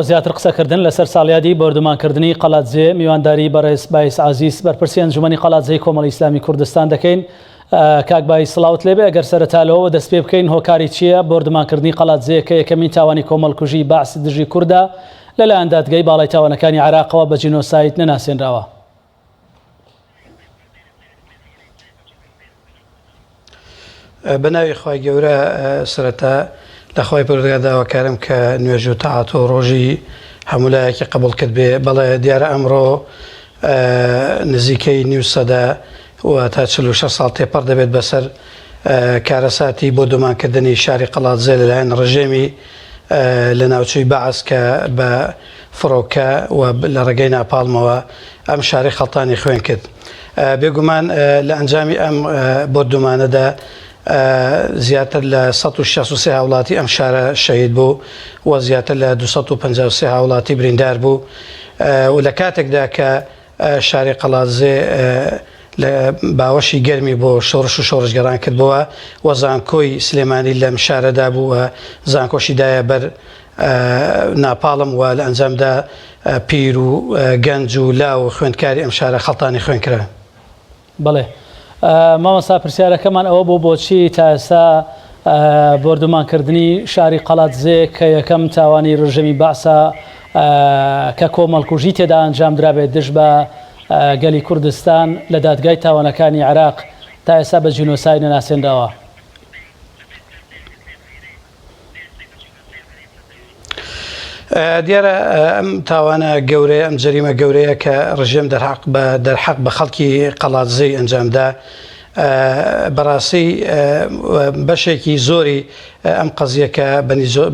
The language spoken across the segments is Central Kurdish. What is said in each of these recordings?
زیاتر قسەکردن لەسەر ساڵیادی بەردومانکردنی قەڵاتجێ میوانداری بەڕێز بایس عزیز بەرپرسی ئەنجومەنی قەڵاتجێی کۆمەڵی ئیسلامی کوردستان دەکەین. کاک بایس سڵاوت لێبێ، ئەگەر سەرەتالەوە دەست پێ بکەین هۆکاری چییە بەردومانکردنی قەڵاتجێ کە یەکەمین تاوانی کۆمەڵکوژی بەعسی دژی کووردا لەلایەن دادگای باڵای تاوانەکانی عێراقەوە بە جینۆساید نەناسێنراوە؟ بەناوی خوای گەورە سەرەتا لەخوای پەروەردگار داواکارم کە نوێژ و تەعات و ڕۆژی هەموو لایەکی قبوڵ کرد بێ. بەڵێ دیارە ئەمڕۆ نزیکەی نیو سەدا و تا 46 ساڵ تێپەڕ دەبێت بەسەر کارەساتی بۆ دومانکردنی شاری قەڵاتجێ لەلایەن ڕژێمی لە ناوچەی بەعس کە بە فڕۆکە و لە ڕێگەی ناپاڵمەوە ئەم شاری خەڵتانی خوێن کرد. بێگومان لە ئەنجامی ئەم بۆردومانەدا زیاتر لە 163 هاوڵاتی ئەم شارە شەهید بوو و زیاتر لە 253 هاوڵاتی بریندار بوو و لە کاتێکدا کە شاری قەڵاتجێ لە باوەشی گەرمی بۆ شۆڕش و شۆڕشگەڕان کردبەوە و زانکۆی سلێمانی لەم شارەدا بوو و زانکۆشیدایە بەر ناپاڵم و لە ئەنجامدا پیر و گەنج و لاو و خوێندکاری ئەم شارە خەڵتانی خوێن کرا. بەڵێ مامەستا پرسیارەکەمان ئەوە بۆ بۆچی تا ئێستا بۆردومانکردنی شاری قەڵاتجێ کە یەکەم تاوانی ڕژێمی بەعسە کە کۆمەڵکوژی تێدا ئەنجام درابێت دژ بە گەلی کوردستان لە دادگای تاوانەکانی عێراق تا ئێستا بە جینۆساید نەناسێنراوە؟ دیارە ئەم تاوانە گەورەیە، ئەم جەریمە گەورەیە کە ڕژێم دەرحەق بە خەڵکی قەڵاتجێی ئەنجامدا. بەڕاستی بەشێکی زۆری ئەم قەزیەکە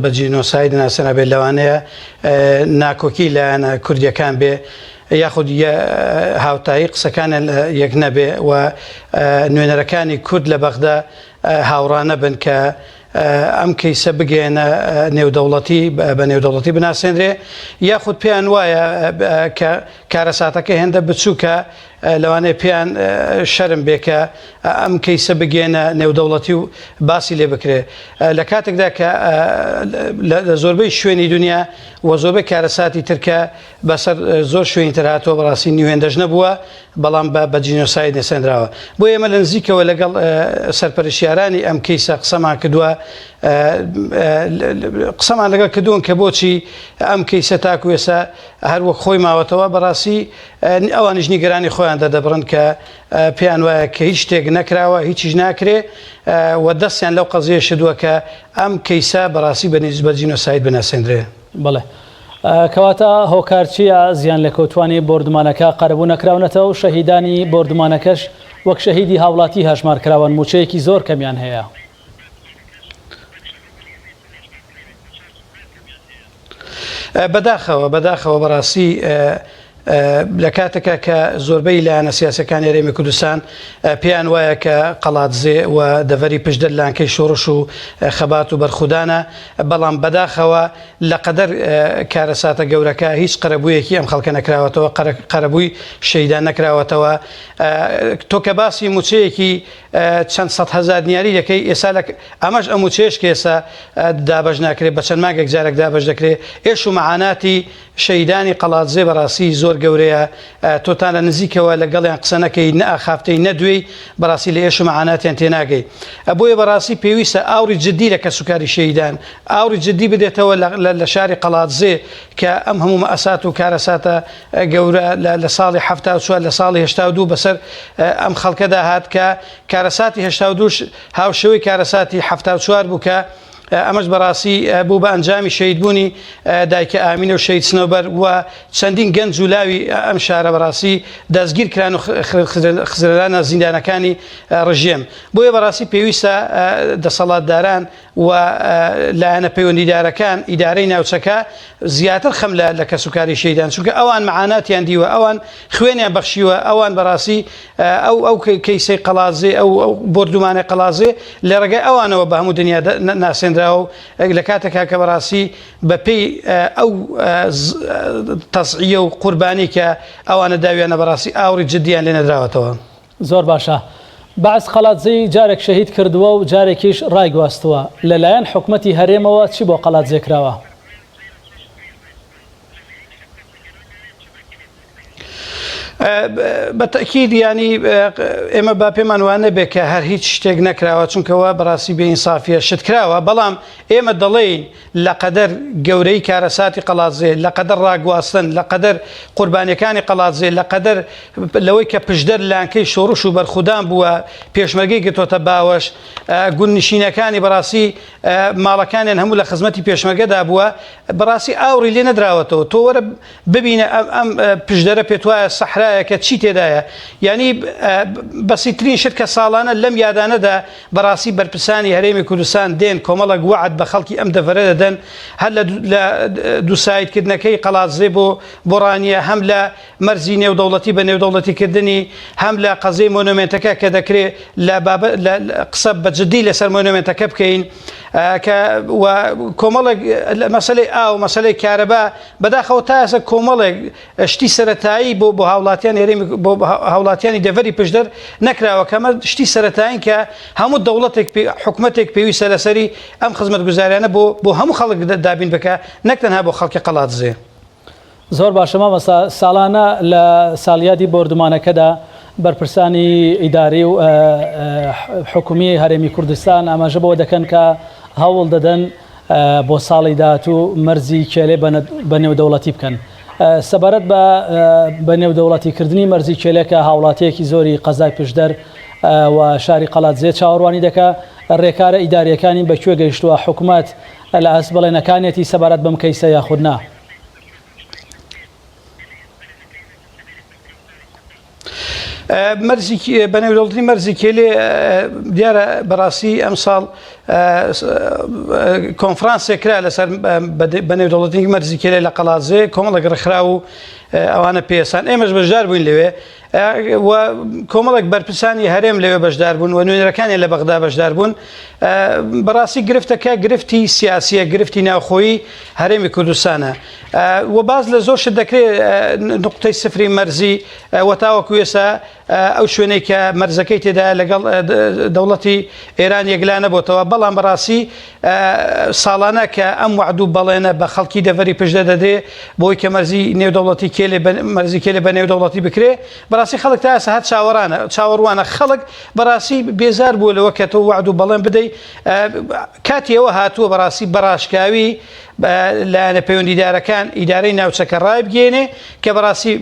بە جینۆساید ناسێنە بێت لەوانەیە ناکۆکی لایەنە کوردیەکان بێ یاخود هاوتایی قسەکانە یەک نەبێ و نوێنەرەکانی کورد لە بەغدا هاوڕانە بن کە ئەم کەیسە بگەێنە نێودەوڵەتی بە نێودەوڵەتی بناسێنرێ یاخود پێیان وایە کە کارەساتەکە هێندە بچووکە لەوانەیە پێیان شەرم بێ کە ئەم کەیسە بگەێنە نێودەوڵەتی و باسی لێ بکرێ لە کاتێکدا کە لە زۆربەی شوێنی دنیا و زۆربەی کارەساتی ترکە بەسەر زۆر شوێنی تر هاتووە بەڕاستی نیوێندەش نەبووە بەڵام بە جینۆساید نەسێنراوە. بۆ ئێمە لە نزیکەوە لەگەڵ سەرپەرشتیارانی ئەم کەیسە قسەمان کردووە، قسەمان لەگەڵ کردوون کە بۆچی ئەم کەیسە تاکو ێستا هەروەک خۆی ماوەتەوە. بەڕاستی ئەوانیش نیگەرانی خۆیان دەدەبڕن کە پێیان وایە کە هیچ شتێک نەکراوە، هیچیش ناکرێ و دەستیان لەو قەزیە شدووە کە ئەم کەیسە بەڕاستی بە جینۆساید بناسێنرێ. بڵێ کەواتە هۆکار چییە زیان لە کەوتوانی بۆردومانەکە قەرەبوو نەکراونەتەوە و شەهیدانی بۆردومانەکەش وەک شەهیدی هاوڵاتی هەژمار کراون موچەیەکی زۆر کەمیان هەیە؟ بەداخەوە بەڕاستی لە کاتێکە کە زۆربەی لایەنە سیاسەکانی هەرێمی کوردستان پێیان وایە کە قەڵاتجێ و دەڤەری پشدەر لانکەی شۆڕش و خەبات و بەرخودانە، بەڵام بەداخەوە لەقەدەر کارەساتە گەورەکە هیچ قەرەبوویەکی ئەم خەڵکە نەکراوەتەوە، قەرەبووی شەیدان نەکراوەتەوە. تۆ کە باسی موچەیەکی چەند سەد هەزار دیاری دەکەی، ئێستا ئەمەش ئەم موچەیەش کە ئێستا دابەش ناکرێت بە چەند مانگێک جارێک دابەش دەکرێت. ئێش و مەعاناتی شەیدانی قەڵاتجێ بەڕاستی زۆر گەورەیە، تۆتان لە نزیکەوە لەگەڵیان قسە نەکەی، نەئاخافتەی نەدوێی، بەڕاستی لە ئێش و مەعاناتیان تێناگەی. بۆیە بەڕاستی پێویستە ئاوری جددی لە کەسوکاری شەیدان ئاوری جددی بدێتەوە لە شاری قەڵاتجێ کە ئەم هەموو مەئەسات و کارەساتە گەورە لە ساڵی 74 لە ساڵی 82 بەسەر ئەم خەڵکەدا هات کە کارەساتی 82 هاوشەوەی کارەساتی 74 بوو کە ئەمەش بەڕاستی بوو بە ئەنجامی شەیدبوونی دایکە ئامینە و شەید سنۆبەر و چەندین گەنج و لاوی ئەم شارە بەڕاستی دەستگیر کران و خزرەرانە زیندانەکانی ڕژێم. بۆیە بەڕاستی پێویستە دەسەڵاتداران و لایەنە پەیوەندیدارەکان ئیدارەی ناوچەکە زیاتر خەم لە کەسوکاری شەیدان، چونکە ئەوان مەعاناتیان دیوە، ئەوان خوێنیان بەخشیوە، ئەوان بەڕاستی ئەو کەیسەی قەڵاتجێ ئەو بۆردومانەی قەڵاتجێ لە ڕێگای ئەوانەوە بە هەموو دنیا ناسێنراوە لە کاتێکا کە بەڕاستی بەپێی ئەو تەزعیە و قوربانی کە ئەوانە داویانە بەڕاستی ئاوری جددیان لێ نەدراوەتەوە. زۆر باشە. بەعس قەڵاتجێی جارێک شەهید کردووە و جارێکیش ڕایگواستووە، لەلایەن حکومەتی هەرێمەوە چی بۆ قەڵاتجێ کراوە؟ بەتەکید ینی ئێمە با پێمان وانە بێ کە هەر هیچ شتێک نەکراوە چونکەوە بەڕاستی بێئینسافیە شت کراوە بەڵام ئێمە دەڵێین لەقەدەر گەورەی کارەساتی قەڵاتزێ لەقەدەر ڕاگواستن لەقەدەر قوربانیەکانی قەڵاتزێ لەقەدەر لەوەی کە پشدەر لانکەی شۆڕش و بەرخودان بووە پێشمەرگەی گرتۆتە باوەش گوندنشینەکانی بەڕاستی ماڵەکانیان هەموو لە خزمەتی پێشمەرگەدا بووە بەڕاستی ئاوری لێ نەدراوەتەوە تۆ وەرە ببینە ئەم پشدەرە پێت وایە سەحرایەکە چی تێدایە ینی بەسیترین شت کە ساڵانە لەم یادانەدا بەڕاستی بەرپرسانی هەرێمی کوردستان دێن کۆمەڵک وعد بە خەڵکی ئەم دەڤەرە دەدەن هەر لە دووسایدکردنەکەی قەڵاتزێ بۆ ڕانیە هەم لە مەرزی نێودەوڵەتی بە نێودەوڵەتیکردنی هەم لە قەزەی مۆنومنتەکە کە دەکرێت لە قسە بەجددی لەسەر مۆنومنتەکە بکەین کە کۆمەڵێک مەسلەی ئاو مەسلەی کارەبا بەداخەوە تا ئێستا کۆمەڵێک شتی سەرەتایی بۆ هاوڵاتیانی هەرێمی بۆ هاوڵاتیانی دەڤەری پشدەر نەکراوە کەمە شتی سەرەتایین کە هەموو دەوڵەتێک حکوومەتێک پێویستە لەسەری ئەم خزمەتگوزاریانە بۆ هەموو خەڵک دابین بکە نەک تەنها بۆ خەڵکی قەڵاتزێ. زۆر باشە مامۆستا ساڵانە لە ساڵیادی بۆردومانەکەدا بەرپرسانی ئیداری و حکومی هەرێمی کوردستان ئاماژە بۆ دەکەن کە هەوڵ دەدەن بۆ ساڵی داهاتوو مەرزی کێلێ بە نێودەوڵەتی بکەن. سەبارەت بە نێودەوڵەتیکردنی مەرزی کێلێکە هاوڵاتیەکی زۆری قەزای پشدەر و شاری قەڵاتزێ چاوەڕوانی دەکا ڕێکارە ئیداریەکانی بەکوێ گەیشتووە حکوومەت لە ئەس بەڵێنەکانێتی سەبارەت بەم کەیسە یاخودنا. بەنێودەوڵەتی مەرزی کێلێ دیارە بەڕاستی ئەم ساڵ کۆنفرانسێکرا لەسەر بەنێودەوڵەتی مەرزی کێلێ لە قەڵاتزێ کۆمەڵێک ڕێکخرا و ئەوانە پێسان ئێمەش بەشدار بووین لەوێ کۆمەڵێک بەرپرسانی هەرێم لەوێ بەشدار بوون و نوێنەرەکانی لە بەغدا بەشدار بوون بەڕاستی گرفتەکە گرفتی سیاسیە گرفتی ناوخۆیی هەرێمی کوردستانە و باز لە زۆر شت دەکرێت نقطەی سفری مەرزی وەتاوەکو ێستا ئەو شوێنەی کە مەرزەکەی تێدا لەگەڵ دەوڵەتی ئێران یەکلانە بۆتەوە بەڵام بەڕاستی ساڵانە کە ئەم وعد و بەڵێنە بە خەڵکی دەڤەری پشدە دەدێ بۆی کە مەرزی نێودەوڵەتی مەرزی کێلێ بە نێودەوڵەتی بکرێ بەڕاستی خەڵک تا ئێستا هەر چاوەڕوانە خەڵک بەڕاستی بێزار بووە لەوە کە تۆ وعد و بەڵێن بدەیت کاتیەوە هاتووە بەڕاستی بەڕاشکاوی لایەنە پەیوەندیدارەکان ئیدارەی ناوچەکە ڕای بگێنێ کە بەڕاستی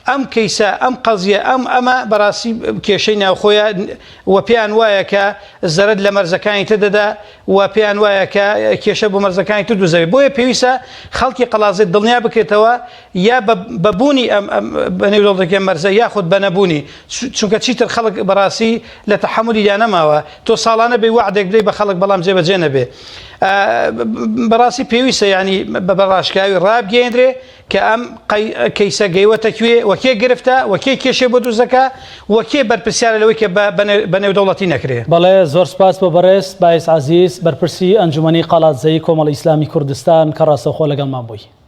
ئەم کەیسە ئەم قەزیە ئەمە بەڕاستی کێشەی ناوخۆیە و پێیان وایە کە زەرد لە مەرزەکانی تدەدا و پێیان وایە کە کێشە بۆ مەرزەکانی تر دوزەوێت بۆیە پێویستە خەڵکی قەڵاتزێ دڵنیا بکرێتەوە یا بەبوونی بەنێودەوڵەتەکە مەرزە یاخود بەنەبوونی چونکە چیتر خەڵک بەڕاستی لە تەحەمولی نەماوە تۆ ساڵانە بێ وعدێک بدەیت بە خەڵک بەڵام جێبەجێ نەبێ بەڕاستی پێویستە ینی بە ڕاشکاوی ڕابگەیەندرێ کە ئەم کەیسە گەیوەتە کوێ وەکێ گرفتە وەکێ کێشێ بۆ دروستەکە وەکێ بەرپرسیارە لەوەی کە بە نێودەوڵەتی نەکرێ. بەڵێ زۆر سپاس بۆ بەڕێز باعس عەزیز بەرپرسی ئەنجومەنی قەڵاتزەیی کۆمەڵی ئیسلامی کوردستان کە ڕاستەوخۆ لەگەڵمان بووی.